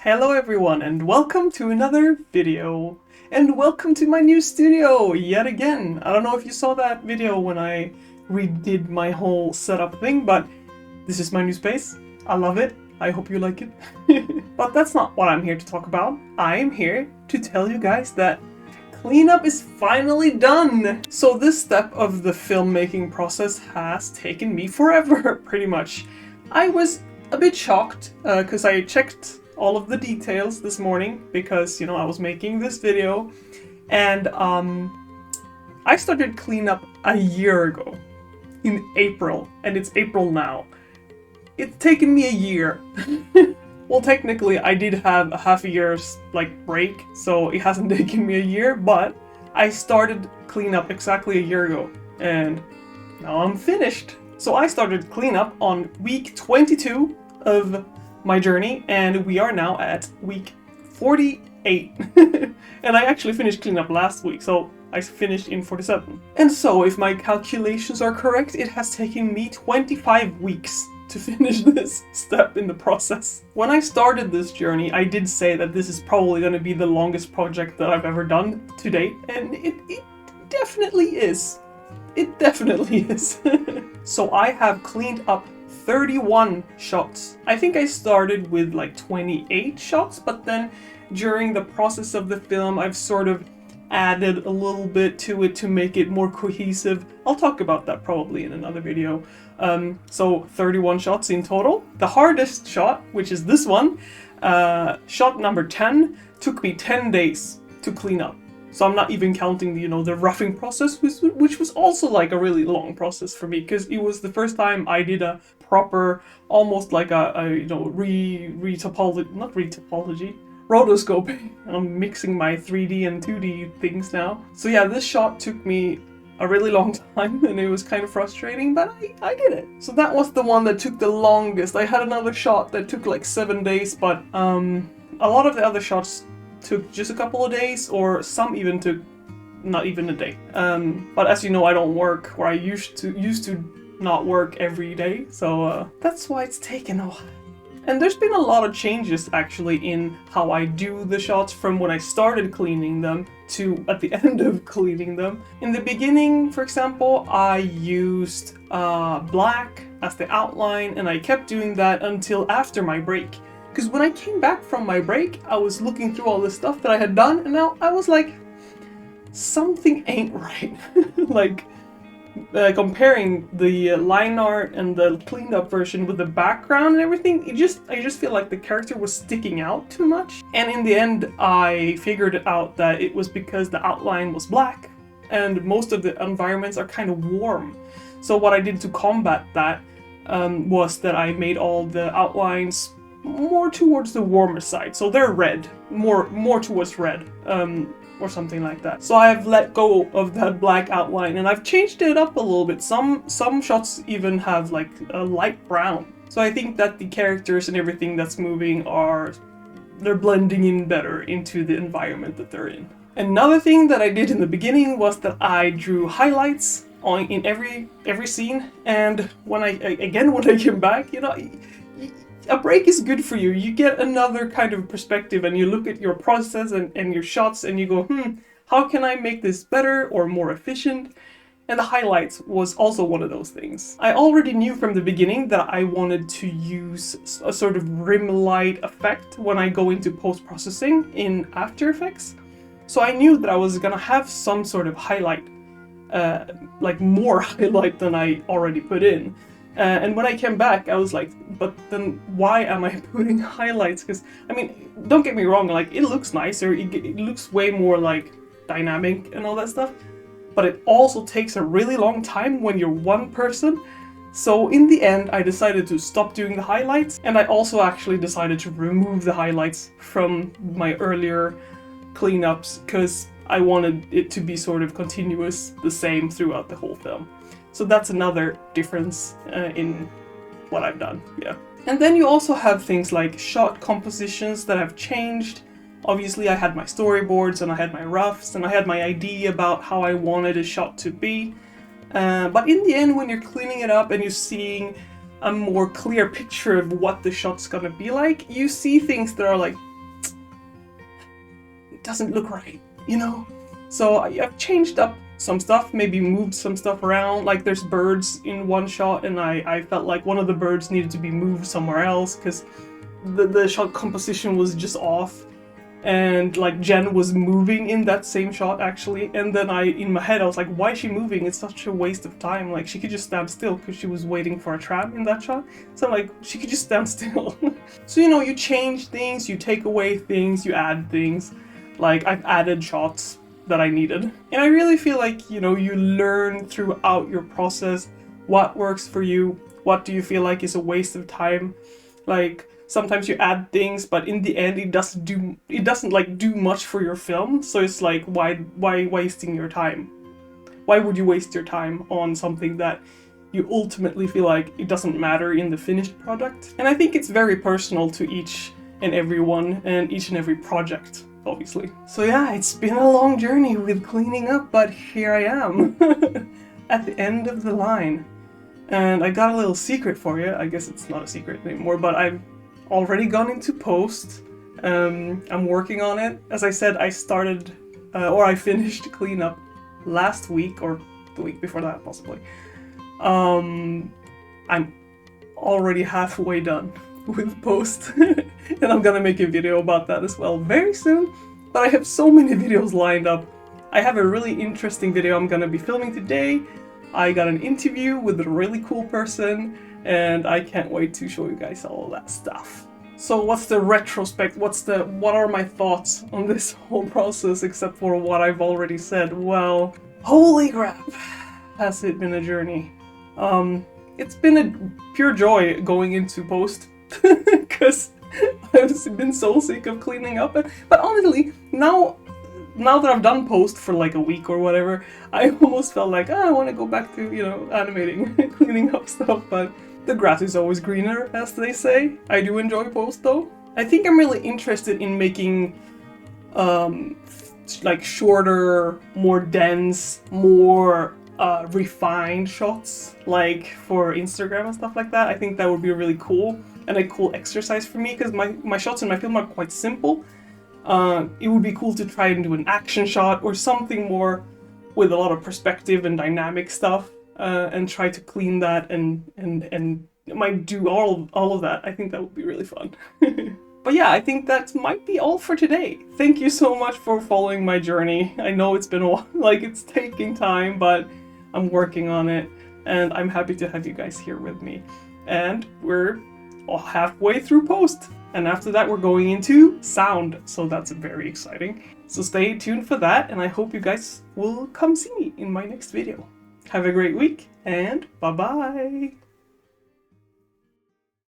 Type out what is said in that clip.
Hello everyone and welcome to another video. And welcome to my new studio yet again. I don't know if you saw that video when I redid my whole setup thing, but this is my new space. I love it. I hope you like it. But that's not what I'm here to talk about. I am here to tell you guys that cleanup is finally done! So this step of the filmmaking process has taken me forever, pretty much. I was a bit shocked, because I checked all of the details this morning, because, I was making this video, and I started cleanup a year ago, in April, and it's April now. It's taken me a year. Well, technically, I did have a half a year's, break, so it hasn't taken me a year, but I started cleanup exactly a year ago, and now I'm finished. So I started cleanup on week 22 of my journey, and we are now at week 48. And I actually finished cleanup last week, so I finished in 47. And so, if my calculations are correct, it has taken me 25 weeks to finish this step in the process. When I started this journey, I did say that this is probably going to be the longest project that I've ever done to date, and it definitely is. It definitely is. So I have cleaned up 31 shots. I think I started with 28 shots, but then during the process of the film, I've sort of added a little bit to it to make it more cohesive. I'll talk about that probably in another video. So 31 shots in total. The hardest shot, which is this one, shot number 10, took me 10 days to clean up. So I'm not even counting the roughing process, which was also a really long process for me, because it was the first time I did a proper, almost like a rotoscoping. I'm mixing my 3D and 2D things now. So yeah, this shot took me a really long time, and it was kind of frustrating, but I did it. So that was the one that took the longest. I had another shot that took 7 days, but a lot of the other shots took just a couple of days, or some even took not even a day. But as you know, I don't work, or I used to not work every day, so that's why it's taken a while. And there's been a lot of changes actually in how I do the shots from when I started cleaning them to at the end of cleaning them. In the beginning, for example, I used black as the outline, and I kept doing that until after my break. Because when I came back from my break, I was looking through all the stuff that I had done, and now I was like, something ain't right. Comparing the line art and the cleaned up version with the background and everything, I just feel like the character was sticking out too much. And in the end, I figured out that it was because the outline was black, and most of the environments are kind of warm. So what I did to combat that was that I made all the outlines more towards the warmer side, so they're red, more towards red, or something like that. So I have let go of that black outline, and I've changed it up a little bit. Some shots even have a light brown. So I think that the characters and everything that's moving they're blending in better into the environment that they're in. Another thing that I did in the beginning was that I drew highlights in every scene, and when I came back, a break is good for you. You get another kind of perspective, and you look at your process and your shots, and you go, how can I make this better or more efficient? And the highlights was also one of those things. I already knew from the beginning that I wanted to use a sort of rim light effect when I go into post-processing in After Effects. So I knew that I was gonna have some sort of highlight, more highlight than I already put in. And when I came back, I was like, but then why am I putting highlights? Because, don't get me wrong, it looks nicer, it looks way more, dynamic and all that stuff, but it also takes a really long time when you're one person. So in the end, I decided to stop doing the highlights, and I also actually decided to remove the highlights from my earlier cleanups, because I wanted it to be sort of continuous, the same throughout the whole film. So that's another difference in what I've done, yeah. And then you also have things like shot compositions that have changed. Obviously I had my storyboards, and I had my roughs, and I had my idea about how I wanted a shot to be. But in the end, when you're cleaning it up and you're seeing a more clear picture of what the shot's gonna be like, you see things that are doesn't look right, you know? So I've changed up some stuff, maybe moved some stuff around. Like there's birds in one shot, and I felt like one of the birds needed to be moved somewhere else because the shot composition was just off. And like Jen was moving in that same shot actually, and then in my head I was like, why is she moving? It's such a waste of time. Like she could just stand still because she was waiting for a tram in that shot. So I'm like, she could just stand still. So you know, you change things, you take away things, you add things. Like I've added shots that I needed, and I really feel like, you know, you learn throughout your process what works for you, what do you feel like is a waste of time. Like sometimes you add things, but in the end it doesn't like do much for your film. So it's like, why wasting your time? Why would you waste your time on something that you ultimately feel like it doesn't matter in the finished product? And I think it's very personal to each and every one and each and every project, obviously. So yeah, it's been a long journey with cleaning up, but here I am at the end of the line. And I got a little secret for you. I guess it's not a secret anymore, but I've already gone into post. I'm working on it. As I said, I started or I finished cleanup last week or the week before that possibly. I'm already halfway done with post and I'm gonna make a video about that as well very soon. But I have so many videos lined up. I have a really interesting video I'm gonna be filming today. I got an interview with a really cool person, and I can't wait to show you guys all of that stuff. So what's the retrospect? What are my thoughts on this whole process except for what I've already said? Well, holy crap, has it been a journey. It's been a pure joy going into post because I've been so sick of cleaning up. But honestly, now that I've done post for like a week or whatever, I almost felt like, I want to go back to, you know, animating, cleaning up stuff, but the grass is always greener, as they say. I do enjoy post though. I think I'm really interested in making like shorter, more dense, more refined shots, like for Instagram and stuff like that. I think that would be really cool and a cool exercise for me because my shots in my film are quite simple. It would be cool to try and do an action shot or something more with a lot of perspective and dynamic stuff, and try to clean that and might do all of that. I think that would be really fun. But yeah, I think that might be all for today. Thank you so much for following my journey. I know it's been a while, like it's taking time, but I'm working on it and I'm happy to have you guys here with me. And we're halfway through post. And after that, we're going into sound. So that's very exciting. So stay tuned for that. And I hope you guys will come see me in my next video. Have a great week and bye-bye.